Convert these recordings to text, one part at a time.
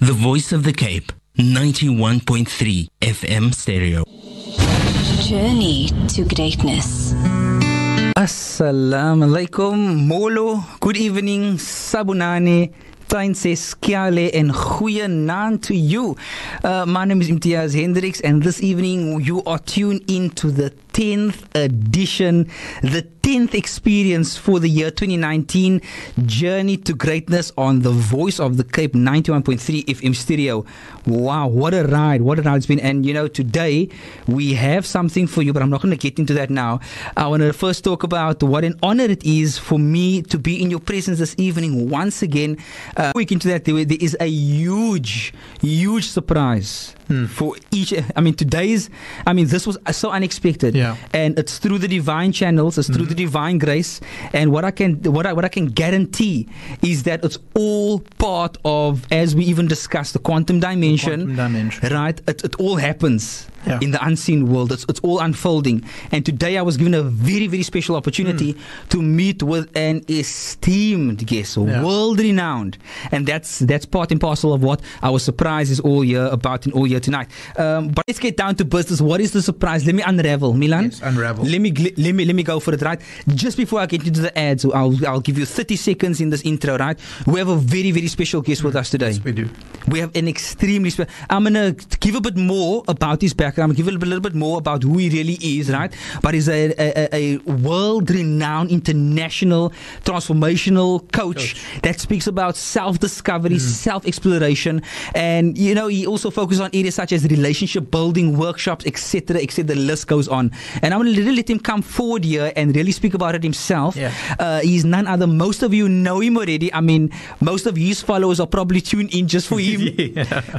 The Voice of the Cape, 91.3 FM stereo. Journey to greatness. Assalamu alaikum, molo, good evening, sabunani, Tainses, Kiale, and goeienaand to you. My name is Imtiaz Hendricks, and this evening you are tuned into the 10th edition, the 10th experience for the year 2019, Journey to Greatness on the Voice of the Cape 91.3 FM stereo. Wow, what a ride it's been. And you know, today we have something for you, but I'm not going to get into that now. I want to first talk about what an honor it is for me to be in your presence this evening once again. Quick into that, there is a huge surprise for each. This was so unexpected. Yeah. And it's through the divine channels, it's through the divine grace. And what I can guarantee is that it's all part of, as we even discussed, the quantum dimension. Right? It all happens. Yeah. In the unseen world, it's all unfolding. And today I was given a very, very special opportunity to meet with an esteemed guest, world-renowned. And that's part and parcel of what our surprise is all year about and all year tonight. But let's get down to business. What is the surprise? Let me unravel. Milan? Yes, unravel. Let me go for it, right? Just before I get into the ads, I'll give you 30 seconds in this intro, right? We have a very, very special guest with us today. Yes, we do. We have an extremely special... I'm going to give a bit more about his background. I'm going to give a little bit more about who he really is, right? But he's a world-renowned, international, transformational coach that speaks about self-discovery, self-exploration. And, you know, he also focuses on areas such as relationship building, workshops, etc., etc. The list goes on. And I'm going to let him come forward here and really speak about it himself. Yeah. He's none other. Most of you know him already. I mean, most of his followers are probably tuned in just for him.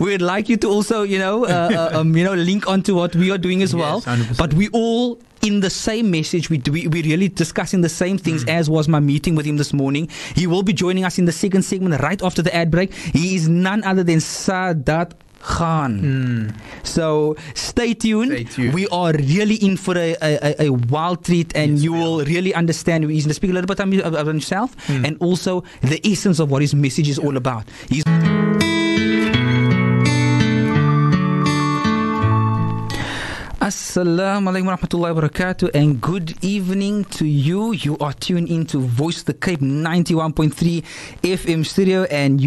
We'd like you to also, link onto what we are doing as well. 100%. But we all in the same message. We really discussing the same things, as was my meeting with him this morning. He will be joining us in the second segment right after the ad break. He is none other than Sadath Khan. So stay tuned. We are really in for a wild treat, and you will really understand. He's going to speak a little bit about himself and also the essence of what his message is all about. Assalamu alaikum warahmatullahi wabarakatuh, and good evening to you. You are tuned into Voice of the Cape 91.3 FM stereo, and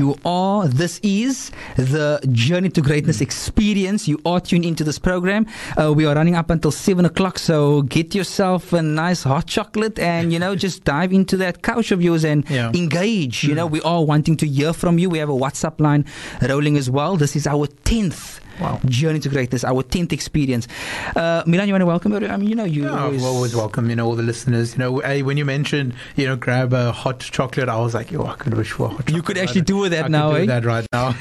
this is the Journey to Greatness experience. You are tuned into this program. We are running up until 7 o'clock, so get yourself a nice hot chocolate and, just dive into that couch of yours and engage. We are wanting to hear from you. We have a WhatsApp line rolling as well. This is our 10th Journey to Greatness, our 10th experience. Milan, you want to welcome her? I mean, always welcome, all the listeners. When you mentioned, grab a hot chocolate, I was like, I could wish for a hot chocolate. You could actually do that now, I could do that right now.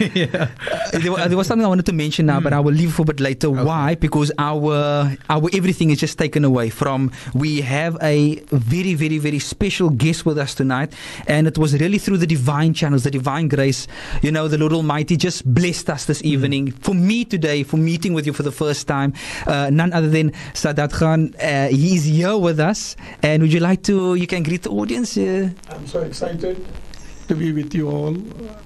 There was something I wanted to mention now, but I will leave for a bit later. Okay. Why? Because our everything is just taken away from. We have a very, very, very special guest with us tonight, and it was really through the divine channels, the divine grace. The Lord Almighty just blessed us this evening. For me today, for meeting with you for the first time, none other than Sadath Khan. He's here with us, and would you like to? You can greet the audience. I'm so excited to be with you all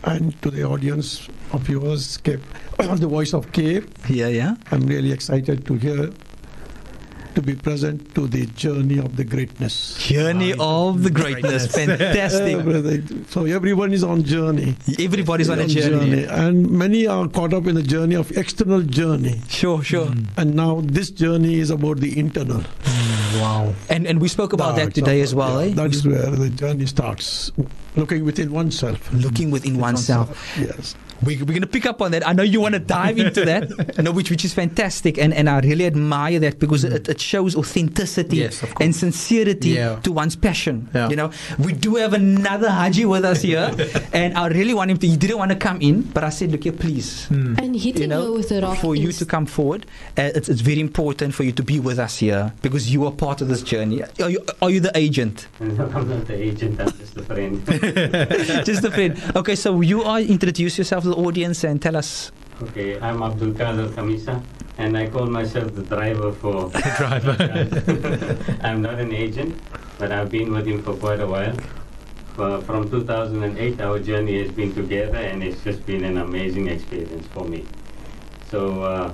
and to the audience of yours, Cape, the Voice of Cape. Yeah. I'm really excited to be present to the journey of the greatness. Journey of the greatness. Fantastic. So everyone is on journey. Everybody's on a journey. And many are caught up in the journey of external journey. Sure. And now this journey is about the internal. Wow. And we spoke about that today as well. That is where the journey starts. Looking within oneself. Looking within oneself. Yes. We're going to pick up on that. I know you want to dive into that, which is fantastic, and I really admire that because it shows authenticity and sincerity to one's passion. Yeah. We do have another Haji with us here, and I really want him to. He didn't want to come in, but I said, look here, please. And he didn't know with it off. For you to come forward, it's very important for you to be with us here because you are part of this journey. Are you the agent? No, I'm not the agent. I'm just a friend. Just a friend. Okay, so you are introduce yourself to the audience and tell us. Okay, I'm Abdul Qadir Khamisa, and I call myself the driver for driver. I'm not an agent, but I've been with him for quite a while. from 2008, our journey has been together, and it's just been an amazing experience for me. So,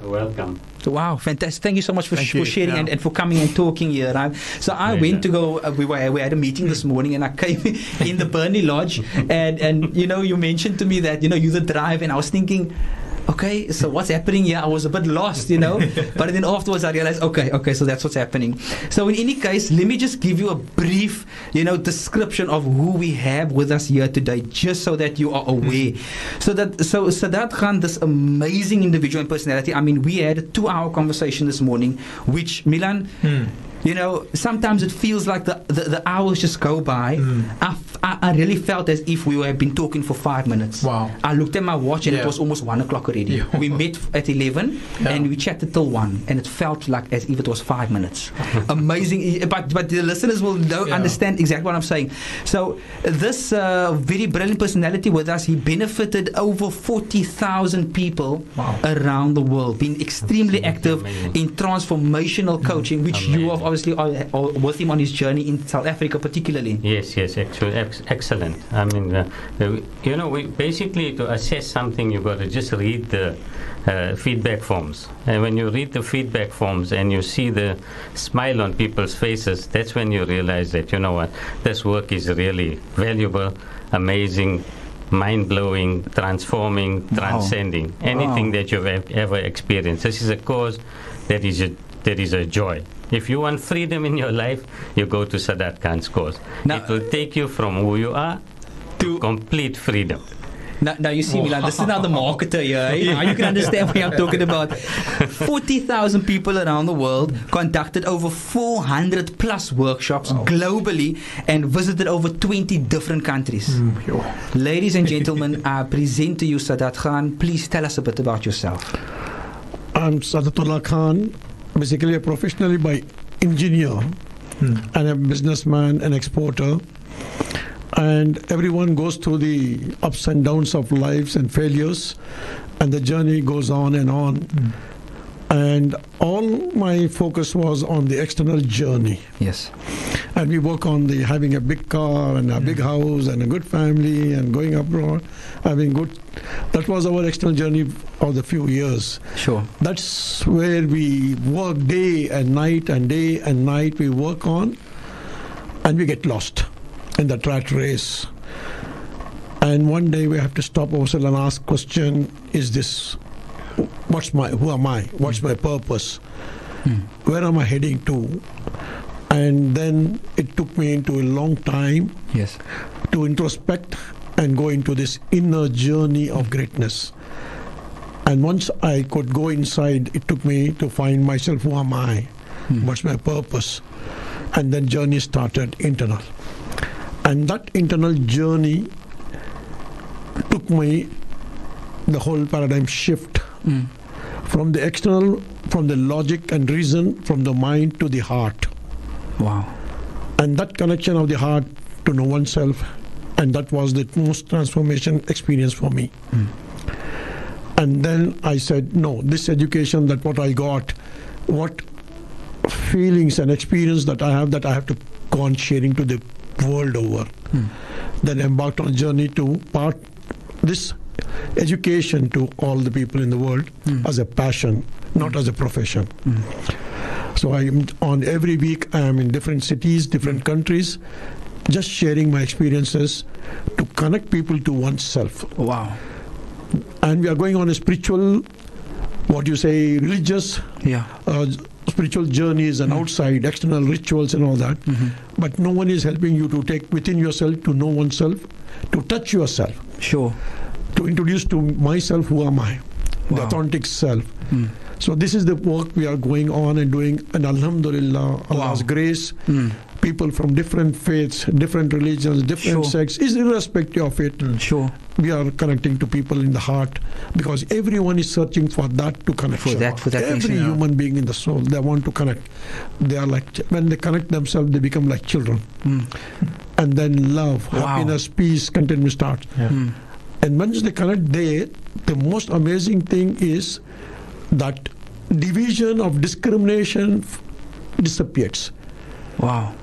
welcome. Wow, fantastic. Thank you so much for sharing Yeah. and for coming and talking here. Right? So I went to go, we had a meeting this morning, and I came in the Burnley Lodge, and you mentioned to me that, you're the drive, and I was thinking, okay, so what's happening here? I was a bit lost, but then afterwards I realized, okay, so that's what's happening. So in any case, let me just give you a brief, description of who we have with us here today, just so that you are aware. So Sadath Khan, this amazing individual and personality, I mean, we had a 2-hour conversation this morning, which, Milan, sometimes it feels like the hours just go by. I really felt as if we have been talking for 5 minutes. Wow. I looked at my watch and it was almost 1 o'clock already. Yeah. We met at 11 and we chatted till 1, and it felt like as if it was 5 minutes. Amazing. But the listeners will understand exactly what I'm saying. So this very brilliant personality with us, he benefited over 40,000 people around the world, being extremely active in transformational coaching, which you have obviously are with him on his journey in South Africa particularly. Yes, actually, excellent. I mean, we basically, to assess something, you've got to just read the feedback forms. And when you read the feedback forms and you see the smile on people's faces, that's when you realize that, this work is really valuable, amazing, mind-blowing, transforming, transcending anything that you've ever experienced. This is a cause that is a joy. If you want freedom in your life, you go to Sadath Khan's course. Now, it will take you from who you are to complete freedom. Now you see, Milan, this is now the marketer here. Now you can understand what I'm talking about. 40,000 people around the world conducted over 400 plus workshops globally and visited over 20 different countries. Ladies and gentlemen, I present to you Sadath Khan. Please tell us a bit about yourself. I'm Sadatullah Khan, basically a professionally by engineer and a businessman and exporter. And everyone goes through the ups and downs of lives and failures, and the journey goes on and on. And all my focus was on the external journey. Yes. And we work on the having a big car and a big house and a good family and going abroad, having good. That was our external journey of the few years. Sure. That's where we work day and night we work on, and we get lost in the rat race. And one day we have to stop ourselves and ask question, who am I? What's my purpose? Where am I heading to? And then it took me into a long time to introspect and go into this inner journey of greatness. And once I could go inside, it took me to find myself, who am I? What's my purpose? And then journey started internal. And that internal journey took me the whole paradigm shift from the external, from the logic and reason, from the mind to the heart. Wow. And that connection of the heart to know oneself, and that was the most transformation experience for me. And then I said, no, this education, that what I got, what feelings and experience that I have to go on sharing to the world over. Then embarked on a journey to part this education to all the people in the world as a passion, not as a profession. So I am on every week. I am in different cities, different countries, just sharing my experiences to connect people to oneself. Wow. And we are going on a spiritual, religious, spiritual journeys and outside external rituals and all that. But no one is helping you to take within yourself, to know oneself, to touch yourself. Sure. To introduce to myself, who am I? The authentic self. So this is the work we are going on and doing, and Alhamdulillah, Allah's grace, people from different faiths, different religions, different sects, is irrespective of it. We are connecting to people in the heart, because everyone is searching for that to connect. For that every human being in the soul, they want to connect. They are like, when they connect themselves, they become like children. And then love, happiness, peace, contentment starts. And once they connect there, the most amazing thing is that division of discrimination disappears. Wow.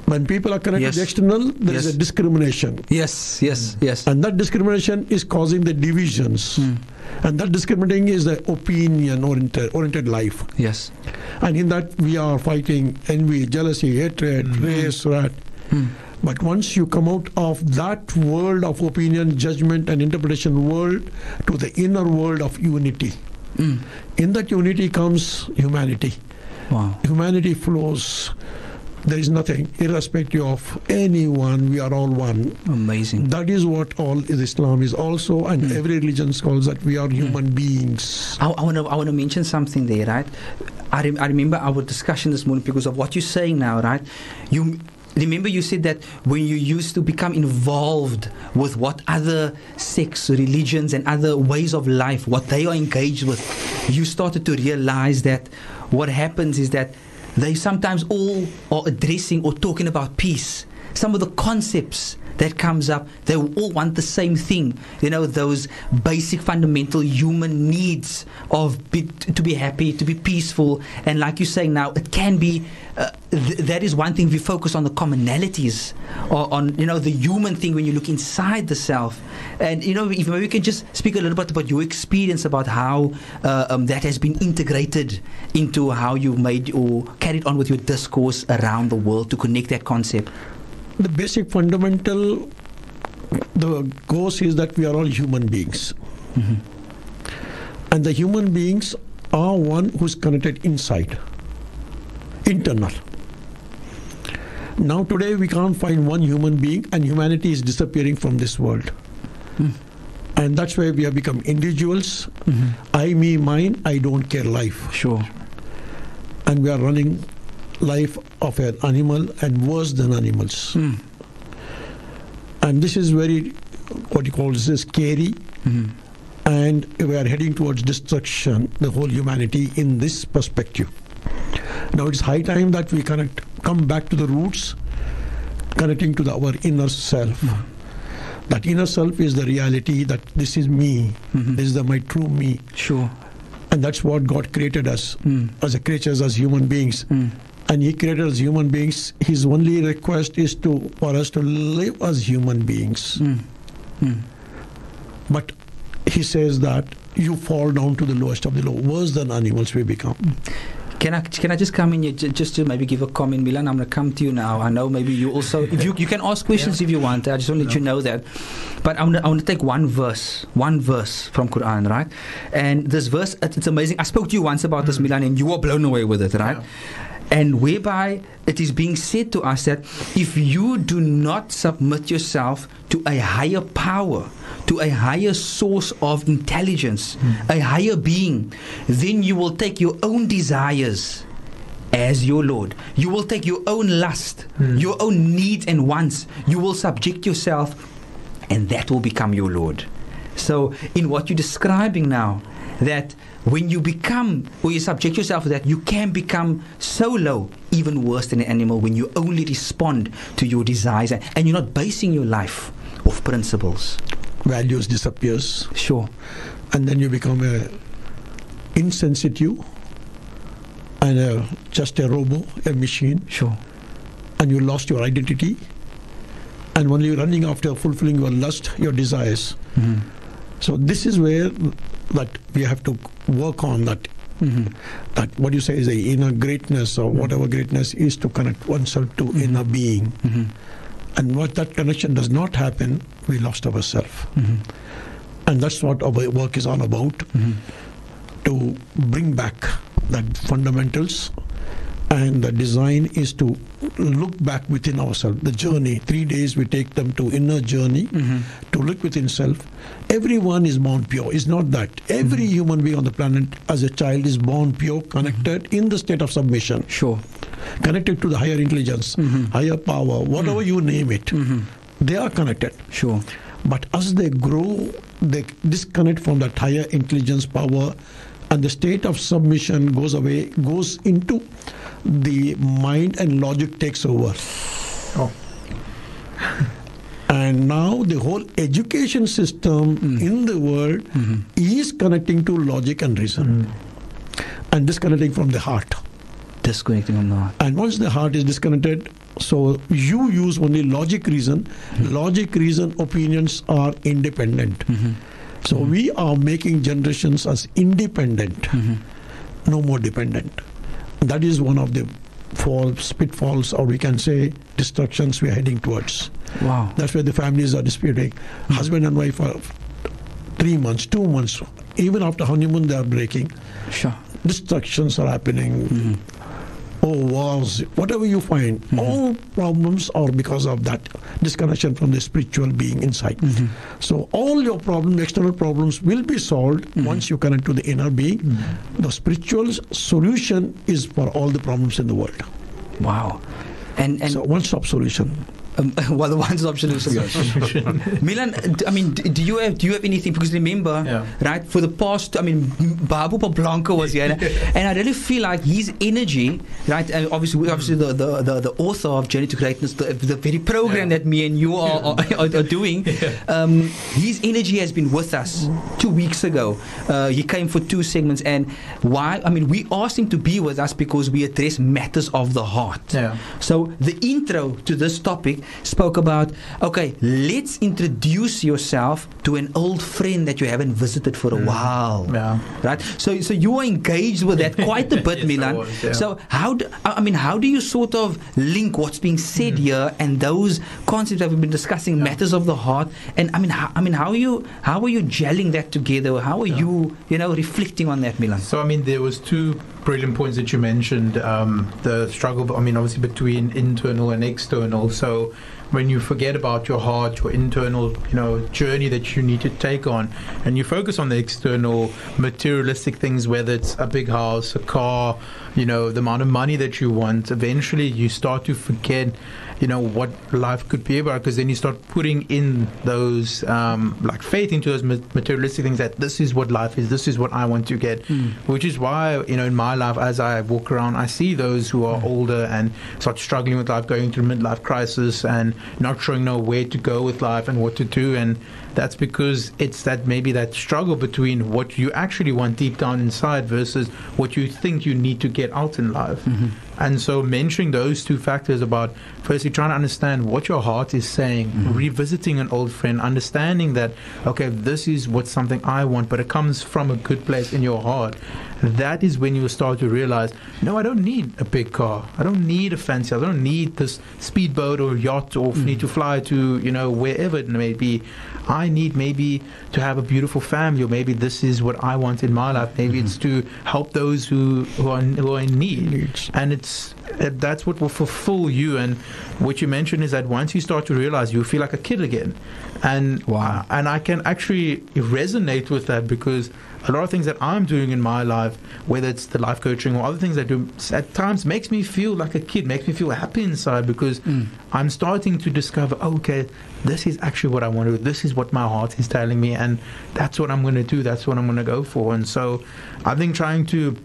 When people are connected to the external, there is a discrimination. Yes. And that discrimination is causing the divisions. And that discriminating is the opinion-oriented life. Yes. And in that, we are fighting envy, jealousy, hatred, race, wrath. But once you come out of that world of opinion, judgment, and interpretation world to the inner world of unity, in that unity comes humanity. Wow. Humanity flows. There is nothing, irrespective of anyone, we are all one. Amazing. That is what all Islam is also, and every religion calls that we are human beings. I want to mention something there, right? I remember our discussion this morning because of what you're saying now, right? Remember you said that when you used to become involved with what other sects, religions, and other ways of life, what they are engaged with, you started to realize that what happens is that they sometimes all are addressing or talking about peace. Some of the concepts that comes up, they all want the same thing. You know, those basic fundamental human needs of to be happy, to be peaceful. And like you're saying now, it can be, that is one thing we focus on, the commonalities, or on, you know, the human thing when you look inside the self. And, you know, if maybe we can just speak a little bit about your experience about how that has been integrated into how you made or carried on with your discourse around the world to connect that concept. The basic fundamental, the goal is that we are all human beings. And the human beings are one who's connected inside, internal. Now today we can't find one human being, and humanity is disappearing from this world. And that's why we have become individuals. I, me, mine, I don't care life. Sure. And we are running life of an animal, and worse than animals. And this is very, what you call this, scary. And we are heading towards destruction, the whole humanity, in this perspective. Now it's high time that we come back to the roots, connecting to our inner self. That inner self is the reality, that this is me, this is my true me. Sure. And that's what God created us as a creatures, as human beings. And He created us human beings. His only request is for us to live as human beings. But He says that you fall down to the lowest of the low. Worse than animals we become. Can I just come in here just to maybe give a comment, Milan? I'm going to come to you now. I know maybe you also, if you can ask questions if you want. I just want to let you know that. But I want to take one verse from Quran, right? And this verse, it's amazing. I spoke to you once about this, Milan, and you were blown away with it, right? And whereby it is being said to us that if you do not submit yourself to a higher power, to a higher source of intelligence, a higher being, then you will take your own desires as your Lord. You will take your own lust, your own needs and wants. You will subject yourself, and that will become your Lord. So in what you're describing now, that when you become, or you subject yourself to that, you can become so low, even worse than an animal, when you only respond to your desires and you're not basing your life off principles. Values disappears. Sure. And then you become insensitive and just a robot, a machine. Sure. And you lost your identity. And when you're running after fulfilling your lust, your desires. So this is where that we have to work on that. That what you say is the inner greatness, or whatever greatness is, to connect oneself to inner being. And what that connection does not happen, we lost ourselves. And that's what our work is all about, to bring back that fundamentals. And the design is to look back within ourselves. The journey, 3 days we take them to inner journey, to look within self. Everyone is born pure. It's not that. Every human being on the planet as a child is born pure, connected in the state of submission. Sure. Connected to the higher intelligence, higher power, whatever you name it. They are connected. Sure. But as they grow, they disconnect from that higher intelligence, power, and the state of submission goes away, goes into the mind, and logic takes over. And now the whole education system in the world is connecting to logic and reason, and disconnecting from the heart. Disconnecting from the heart. And once the heart is disconnected, So you use only logic reason. Logic reason opinions are independent. So we are making generations as independent, no more dependent. That is one of the pitfalls, or we can say destructions we are heading towards. Wow. That's where the families are disputing. Husband and wife are 3 months, 2 months, even after honeymoon they are breaking. Sure. Destructions are happening. Wars, whatever you find, all problems are because of that disconnection from the spiritual being inside. So all your problems, external problems, will be solved once you connect to the inner being. The spiritual solution is for all the problems in the world. Wow. And so one-stop solution. Well, the one-stop solution. Milan, I mean, do you have anything? Because remember, right, for the past, I mean, Babu Blanco was here, and I really feel like his energy, right, and obviously the author of Journey to Greatness, the very program that me and you are doing, his energy has been with us 2 weeks ago. He came for 2 segments, and why? I mean, we asked him to be with us because we address matters of the heart. So the intro to this topic spoke about, okay, let's introduce yourself to an old friend that you haven't visited for a while. Right? So you are engaged with that quite a bit, Milan. So how do you sort of link what's being said here and those concepts that we've been discussing, matters of the heart, and how are you gelling that together? How are you reflecting on that, Milan? So I mean, there was 2 brilliant points that you mentioned. The struggle, I mean, obviously between internal and external. So when you forget about your heart, your internal, journey that you need to take on, and you focus on the external materialistic things, whether it's a big house, a car, the amount of money that you want, eventually you start to forget what life could be about, because then you start putting in those like faith into those materialistic things, that this is what life is, this is what I want to get. Which is why in my life, as I walk around, I see those who are older and start struggling with life, going through midlife crisis and not sure where to go with life and what to do. And that's because it's that struggle between what you actually want deep down inside versus what you think you need to get out in life. And so mentioning those 2 factors about firstly trying to understand what your heart is saying, revisiting an old friend, understanding that, okay, this is what something I want, but it comes from a good place in your heart. That is when you will start to realize, no, I don't need a big car. I don't need a fancy house. I don't need this speedboat or yacht or need to fly to, wherever it may be. I need maybe to have a beautiful family, or maybe this is what I want in my life. Maybe it's to help those who are in need. And that's what will fulfill you. And what you mentioned is that once you start to realize, you feel like a kid again. And and I can actually resonate with that, because a lot of things that I'm doing in my life, whether it's the life coaching or other things I do, at times makes me feel like a kid, makes me feel happy inside, because I'm starting to discover, okay, this is actually what I want to do. This is what my heart is telling me, and that's what I'm going to do. That's what I'm going to go for. And so I think trying to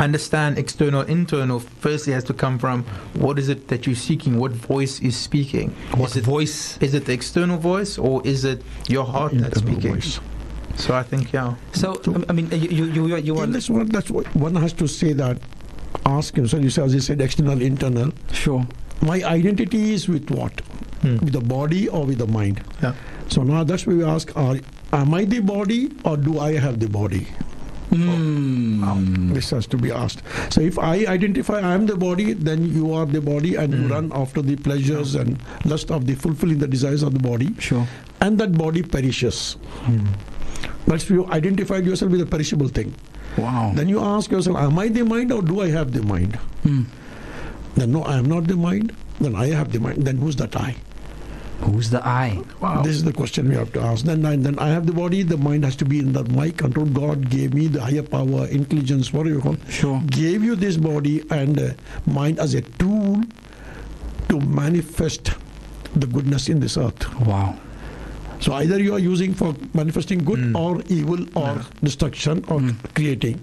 understand external, internal, firstly has to come from what is it that you're seeking, what voice is speaking. Voice? Is it the external voice, or is it your heart that's speaking? Voice. So I think, So I mean, you are. That's what one has to say, that ask himself. As you said, external, internal. Sure. My identity is with what? With the body or with the mind? So now that's where we ask: am I the body, or do I have the body? This has to be asked. So if I identify I am the body, then you are the body, and you run after the pleasures and lust of the fulfilling the desires of the body. Sure. And that body perishes. But if you identified yourself with a perishable thing, then you ask yourself, am I the mind, or do I have the mind? Then no, I am not the mind. Then I have the mind. Then who's that I? Who's the I? This is the question we have to ask. Then I have the body. The mind has to be under my control. God gave me the higher power, intelligence, whatever you call it. Sure. Gave you this body and mind as a tool to manifest the goodness in this earth. Wow. So either you are using for manifesting good or evil or destruction or creating.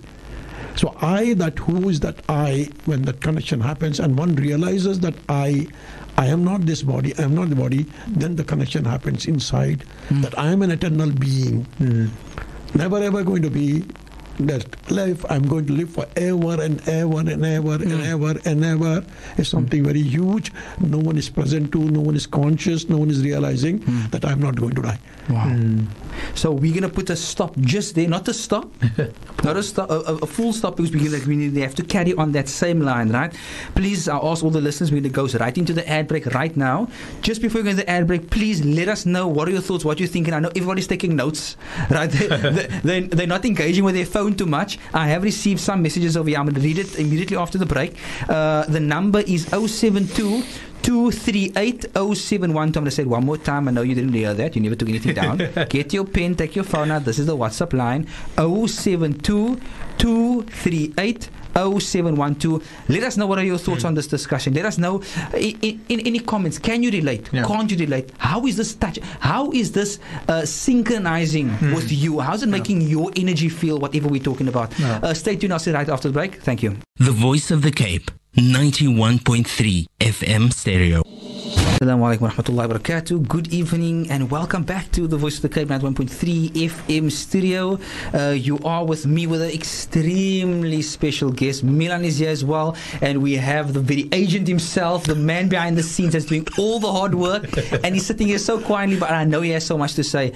So who is that I, when that connection happens and one realizes that I am not this body, I am not the body, then the connection happens inside that I am an eternal being, never ever going to be that life I'm going to live forever and ever and ever and ever and ever is something very huge. No one is present to, no one is conscious, no one is realizing that I'm not going to die. Wow. So we're going to put a stop just there, not a stop, not a stop, a full stop, because we have to carry on that same line, right? Please, I ask all the listeners, we're going to go right into the ad break right now. Just before we go into the ad break, please let us know what are your thoughts, what you're thinking. I know everybody's taking notes, right? They're not engaging with their phone too much. I have received some messages over here. I'm going to read it immediately after the break. The number is 072 238 0712. I'm going to say it one more time. I know you didn't hear that. You never took anything down. Get your pen, take your phone out. This is the WhatsApp line. 072 238 0712. Let us know what are your thoughts on this discussion. Let us know in any comments. Can you relate? Yeah. Can't you relate? How is this touch? How is this synchronizing with you? How's it making your energy feel, whatever we're talking about? Stay tuned. I'll see you right after the break. Thank you. The Voice of the Cape, 91.3 FM stereo. Assalamu alaikum warahmatullahi wabarakatuh. Good evening and welcome back to the Voice of the Cape 91.3 FM stereo. You are with me with an extremely special guest. Milan is here as well, and we have the very agent himself, the man behind the scenes that's doing all the hard work, and he's sitting here so quietly, but I know he has so much to say.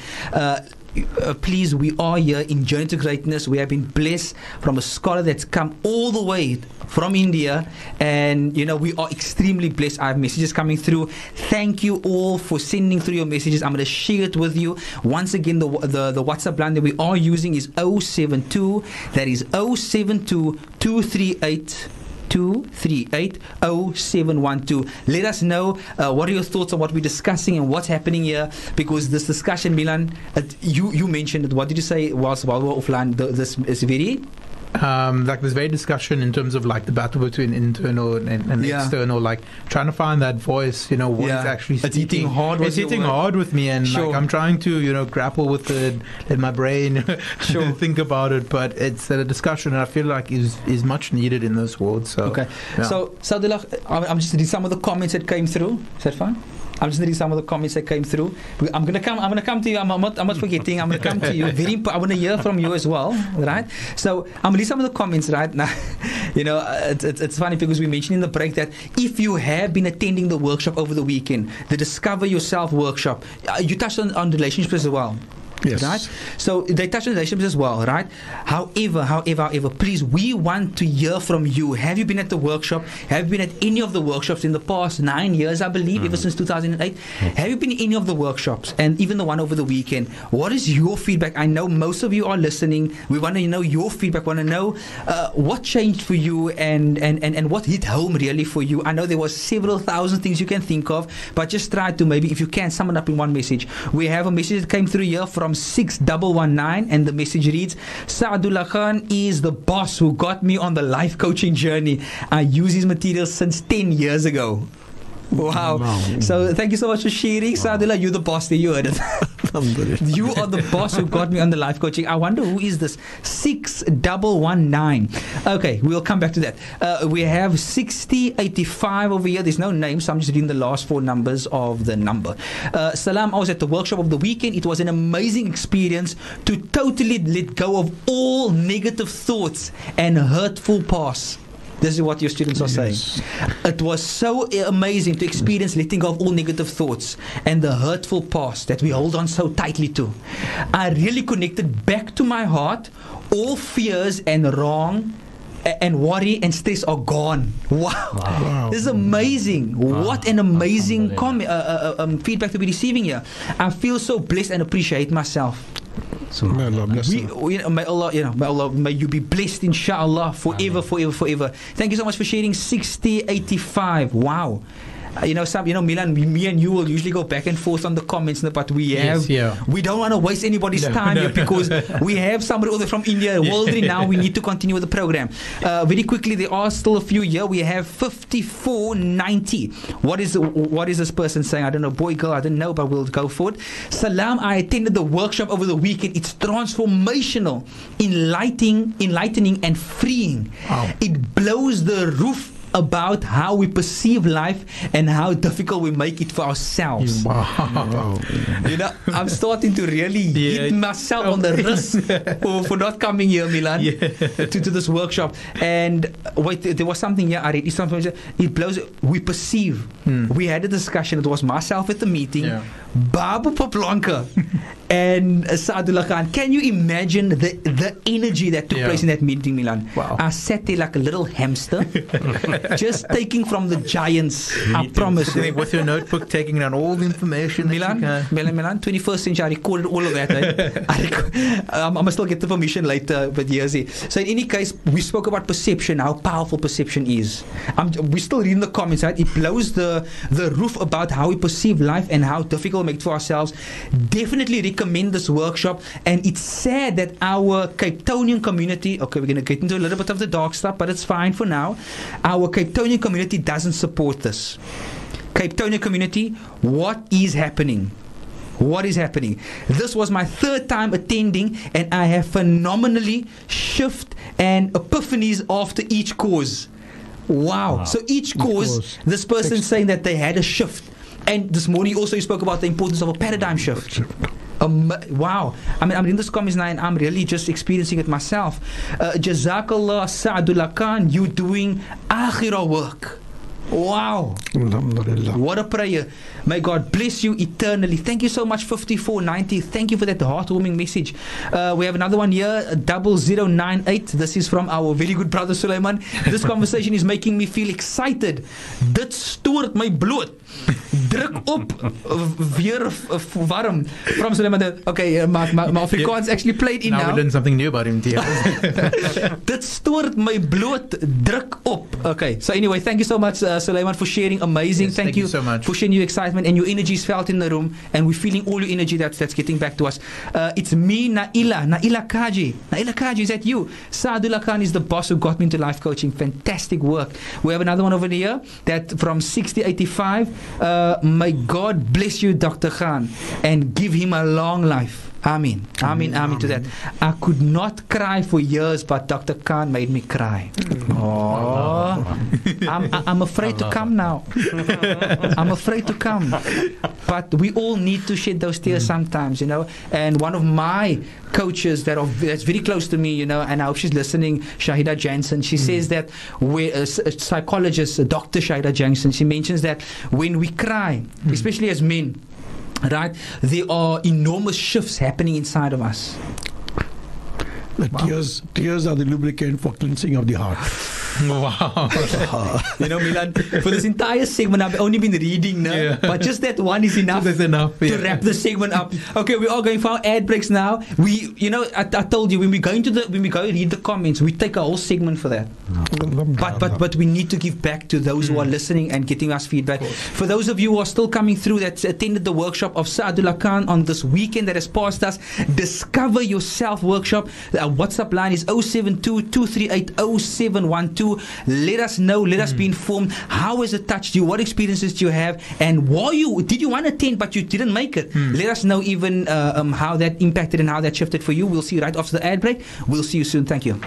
Please, we are here in Journey to Greatness. We have been blessed from a scholar that's come all the way from India, and we are extremely blessed. I have messages coming through. Thank you all for sending through your messages. I'm going to share it with you. Once again, the WhatsApp line that we are using is 072. That is 072 238 0712. Let us know what are your thoughts on what we're discussing and what's happening here, because this discussion, Milan, you mentioned it. What did you say while we were offline? This is very like there's very discussion in terms of like the battle between internal and external, like trying to find that voice, what is actually it's hitting hard with me, and like I'm trying to grapple with it, let my brain think about it, but it's a discussion and I feel like is much needed in this world. So so Sadullah, I'm just reading some of the comments that came through. Is that fine? I'm just reading some of the comments that came through. I'm gonna come to you. I'm not forgetting. I'm gonna come to you. I want to hear from you as well, right? So I'm reading some of the comments right now. It's funny because we mentioned in the break that if you have been attending the workshop over the weekend, the Discover Yourself workshop, you touched on relationships as well. Yes. Right? So they touch on relationships as well, right? However, please, we want to hear from you. Have you been at the workshop? Have you been at any of the workshops in the past 9 years, I believe, ever since 2008? Have you been in any of the workshops, and even the one over the weekend? What is your feedback? I know most of you are listening. We want to know your feedback. Want to know what changed for you and what hit home really for you. I know there was several thousand things you can think of, but just try to maybe, if you can, sum it up in one message. We have a message that came through here from 6119, and the message reads, Saadullah Khan is the boss who got me on the life coaching journey. I use his materials since 10 years ago. Wow. So thank you so much for sharing. Saadullah, you're the boss there. You heard it. You are the boss who got me on the life coaching. I wonder who is this 6119. Okay, we'll come back to that. We have 6085 over here. There's no name, so I'm just reading the last four numbers of the number. Salam, I was at the workshop of the weekend. It was an amazing experience to totally let go of all negative thoughts and hurtful past. This is what your students are saying. It was so amazing to experience letting go of all negative thoughts and the hurtful past that we hold on so tightly to. I really connected back to my heart. All fears and wrong and worry and stress are gone. Wow. This is amazing. What an amazing feedback to be receiving here. I feel so blessed and appreciate myself. May Allah bless you. May Allah, may you be blessed, inshallah, forever. Thank you so much for sharing. 6085. Wow. Milan, me and you will usually go back and forth on the comments, but we don't want to waste anybody's time here, because we have somebody over from India, world renowned. We need to continue with the program. Very quickly, there are still a few here. We have 5490. What is this person saying? I don't know, boy, girl, I don't know, but we'll go for it. Salam, I attended the workshop over the weekend. It's transformational, enlightening and freeing. Wow. It blows the roof about how we perceive life and how difficult we make it for ourselves. Wow. You know, I'm starting to really hit myself on the wrist for not coming here, Milan, to this workshop. And wait, there was something here I read. It blows. We perceive. We had a discussion. It was myself at the meeting, Babu Poplanka, and Saadullah Khan. Can you imagine the energy that took place in that meeting, Milan? Wow. I sat there like a little hamster, just taking from the giants. I promise. With your notebook, taking down all the information. Milan, 21st century, I recorded all of that. I must still get the permission later, but yes. So in any case, we spoke about perception, how powerful perception is. We still reading the comments, right? It blows the roof about how we perceive life and how difficult we make it for ourselves. Definitely recommend this workshop. And it's sad that our Cape Townian community, okay, we're going to get into a little bit of the dark stuff, but it's fine for now. Our Cape Townian community doesn't support this. Cape Townian community, what is happening? What is happening? This was my third time attending, and I have phenomenally shift and epiphanies after each course. Wow. So each course, this person saying that they had a shift. And this morning also you spoke about the importance of a paradigm shift. Wow. I mean, I'm in this comments now and I'm really just experiencing it myself. Jazakallah Saadullah Khan, you doing akhirah work. Wow. Alhamdulillah. What a prayer. May God bless you eternally. Thank you so much, 5490. Thank you for that heartwarming message. We have another one here, 0098. This is from our very good brother Sulaiman. This conversation is making me feel excited. Dit stoort my bloed. Druk op weer warm. From Sulaiman. Okay, my Afrikaans actually played in now. We learned something new about him, Tia. Dit stoort my bloed. Druk op. Okay, so anyway, thank you so much, Sulaiman, for sharing. Amazing. Yes, thank you so much for sharing your excitement, and your energy is felt in the room, and we're feeling all your energy that's getting back to us. It's me, Naila Kaji. Naila Kaji, is that you? Saadullah Khan is the boss who got me into life coaching. Fantastic work. We have another one over here that from 6085. May God bless you, Dr. Khan, and give him a long life. Amen. Amen. Amen to that. I could not cry for years, but Dr. Khan made me cry. Oh, I'm afraid to come now. I'm afraid to come. But we all need to shed those tears sometimes, you know. And one of my coaches that's very close to me, you know, and I hope she's listening, Shahida Jansen, she says that a psychologist, Dr. Shahida Jansen, she mentions that when we cry, especially as men, right, there are enormous shifts happening inside of us. The tears are the lubricant for cleansing of the heart. Wow. You know, Milan, for this entire segment, I've only been reading now, but just that one is enough, to wrap the segment up. Okay, we are going for our ad breaks now. I told you when we go read the comments, we take a whole segment for that. But we need to give back to those who are listening and getting us feedback. For those of you who are still coming through that attended the workshop of Saadullah Khan on this weekend that has passed us, Discover Yourself workshop. Our WhatsApp line is 072-238-0712. Let us know, let us be informed. How has it touched you? What experiences do you have? And did you want to attend but you didn't make it? Let us know even how that impacted and how that shifted for you. We'll see you right after the ad break. We'll see you soon. Thank you.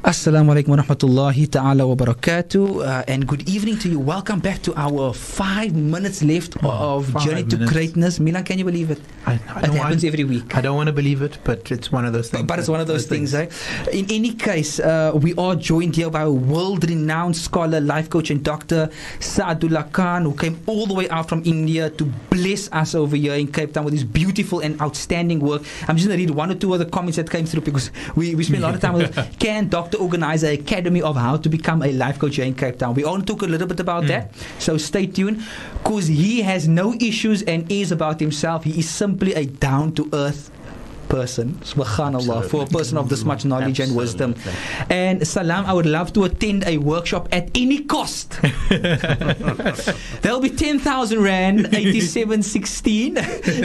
Assalamu alaikum wa rahmatullahi ta'ala wa barakatuh, and good evening to you. Welcome back to our 5 minutes left of Journey to Greatness. Milan, can you believe it? It happens every week. I don't want to believe it, but it's one of those things. But it's one of those things, eh? In any case, we are joined here by a world-renowned scholar, life coach, and Dr. Saadullah Khan, who came all the way out from India to bless us over here in Cape Town with his beautiful and outstanding work. I'm just going to read one or two of the comments that came through because we spent a lot of time with it. Can Dr. organize an academy of how to become a life coach here in Cape Town? We all talk a little bit about that, so stay tuned, because he has no issues and is about himself. He is simply a down-to-earth person, subhanallah, for a person of this much knowledge and wisdom. And Salam, I would love to attend a workshop at any cost. There'll be 10,000 Rand, 8716.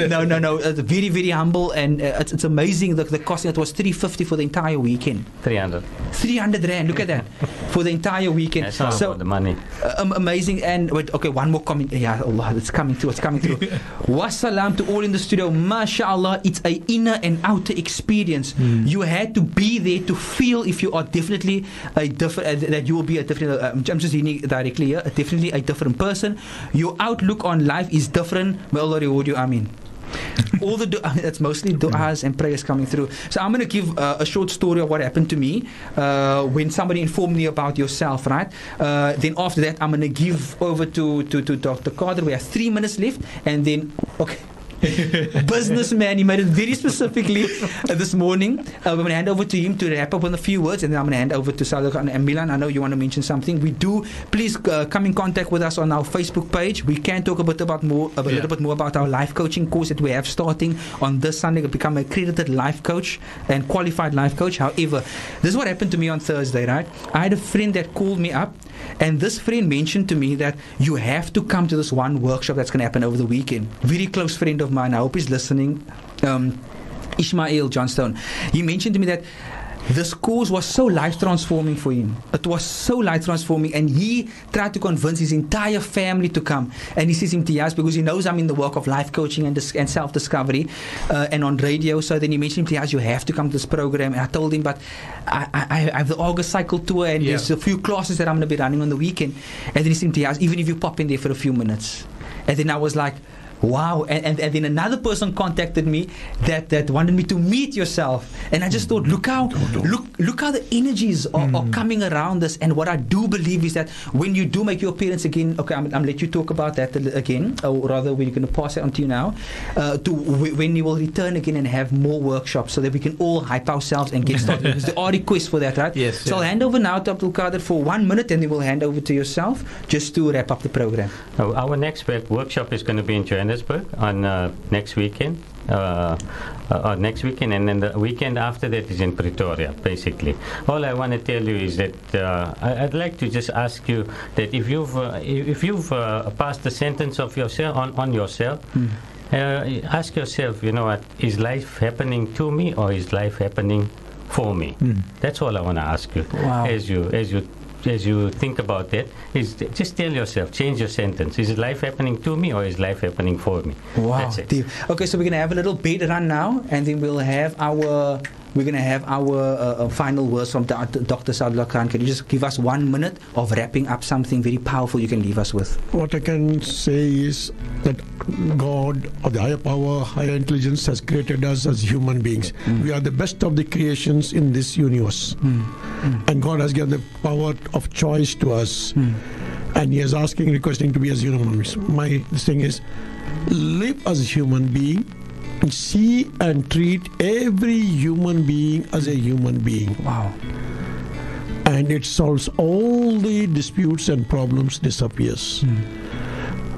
No, it's very, very humble, and it's amazing. The cost, it was 350 for the entire weekend. 300 Rand, look at that, for the entire weekend. That's so the money. Amazing. And wait, okay, one more comment. Yeah, Allah, it's coming through. Wassalam to all in the studio. MashaAllah, it's a inner and an outer experience. You had to be there to feel if you are definitely a different, that you will be a different, I'm just reading it directly here, definitely a different person. Your outlook on life is different. Well, Lord, reward you, Amen. All the that's mostly du'as and prayers coming through. So I'm going to give a short story of what happened to me when somebody informed me about yourself, right? Then after that, I'm going to give over to Dr. Carter. We have 3 minutes left, and then, okay. Businessman, he made it very specifically this morning. We're going to hand over to him to wrap up on a few words, and then I'm going to hand over to Sadath and Milan. I know you want to mention something. We do. Please come in contact with us on our Facebook page. We can talk a little bit more about our life coaching course that we have starting on this Sunday to become an accredited life coach and qualified life coach. However, this is what happened to me on Thursday, right? I had a friend that called me up, and this friend mentioned to me that you have to come to this one workshop that's going to happen over the weekend. Very close friend of mine, I hope he's listening, Ishmael Johnstone. He mentioned to me that this course was so life transforming for him. It was so life transforming, and he tried to convince his entire family to come. And he says, Imtiaz, because he knows I'm in the work of life coaching and self discovery and on radio. So then he mentioned, Imtiaz, you have to come to this program. And I told him, but I have the August cycle tour, and there's a few classes that I'm going to be running on the weekend. And then he said, Imtiaz, even if you pop in there for a few minutes. And then I was like, wow. And then another person contacted me that wanted me to meet yourself, and I just thought, look how the energies are coming around us. And what I do believe is that when you do make your appearance again, okay, I'm let you talk about that again, or rather we're going to pass it on to you now, when you will return again and have more workshops so that we can all hype ourselves and get started, because there are requests for that, right? Yes. So I'll hand over now to Abdul Qadir for 1 minute, and then we'll hand over to yourself just to wrap up the program. Our next workshop is going to be in Johannesburg on next weekend. And then the weekend after that is in Pretoria. Basically, all I want to tell you is that I'd like to just ask you that if you've passed the sentence of yourself on yourself, ask yourself, you know what, is life happening to me or is life happening for me? That's all I want to ask you. Wow. As you think about that, is just tell yourself, change your sentence. Is life happening to me or is life happening for me? Wow. That's it. Deep. Okay, so we're going to have a little bait run now, and then we'll have our final words from Dr. Sadullah Khan. Can you just give us 1 minute of wrapping up something very powerful you can leave us with? What I can say is that God, or the higher power, higher intelligence, has created us as human beings. We are the best of the creations in this universe. And God has given the power of choice to us. And He is requesting to be as human beings. My thing is, live as a human being, and see and treat every human being as a human being. Wow. And it solves all the disputes and problems disappears.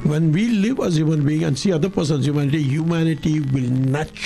When we live as human being and see other person's humanity will naturally